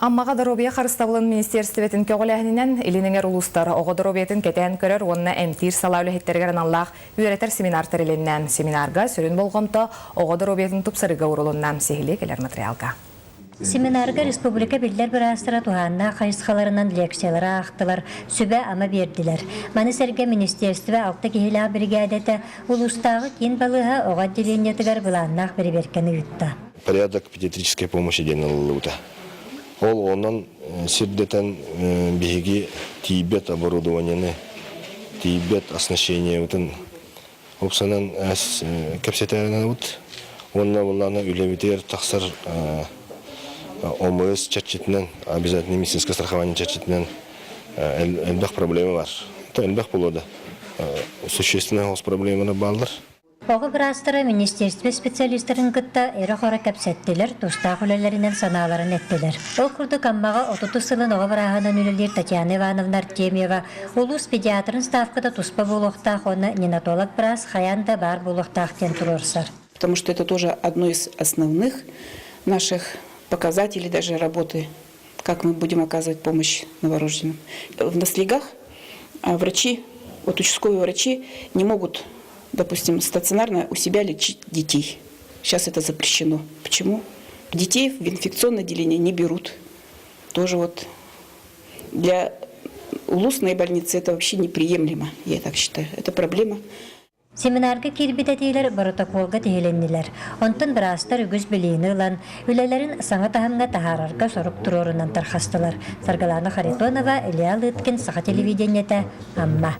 Аммаға дұробия қарыстабылын министерстветін көғіләхінінен илініңер ұлыстары оғы дұробиятын кәтән көрер онына әмтир сала үліхеттерген аллақ үйретер семинар тәреліннен семинарға сүрін болғымта оғы дұробиятын тұпсырыға ұрылыннан сехілі келер материалға. Семинарға республика билдер бірастыра туғанна қайысқаларынан лекциялары ақтылар, сөбә ама берділер. Манысерге министерстве алты кехіля бригадеті ұлыстағы кен балыға оға деленетігер бұланнақ біріберкені үтті. Порядок педиатрической помощи денеллута. Ол онан сирдетен беги тибет оборудованияны, тибет оснащение утын. Опсанан капсетарына вот онна үлемитер тақсар ОМС чатчетінен, обязательно медицинское страхование чатчетінен әлбәқ проблема бар. Это әлбәқ болады. Существенная проблема балдар. Оғы бірастыры министерстве специалистерін күтті әрі қора кәпсәттелер, тұстақ үлелерінен саналарын әттелер. Ол күрді қаммаға 30 сылын оғы бірағынан үлелер Татьяна Ивановна Артемьева, улус педиатрын ставкада тұспа болуқтақ, оны ненатолог біраз хаянда бар болуқтақ тен тұрырсар. Потому что это тоже одно из основных наших показателей даже работы, как мы будем оказывать помощь новорожденным. В наслегах врачи, вот участковые врачи не могут, допустим, стационарно у себя лечить детей. Сейчас это запрещено. Почему? Детей в инфекционное отделение не берут. Тоже вот для улусной больницы это вообще неприемлемо, я так считаю. Это проблема. Семинарға кирбитетейлер протоколға тегеленнелер. Онтын бірастар үгіз білейіні ұлан, үлелерін саңа тахымға тахарарға сорық тұрорынан тарқастылар. Саргаланы Харитонова, Илья Лыткин, Саха телевидениеті, Амма.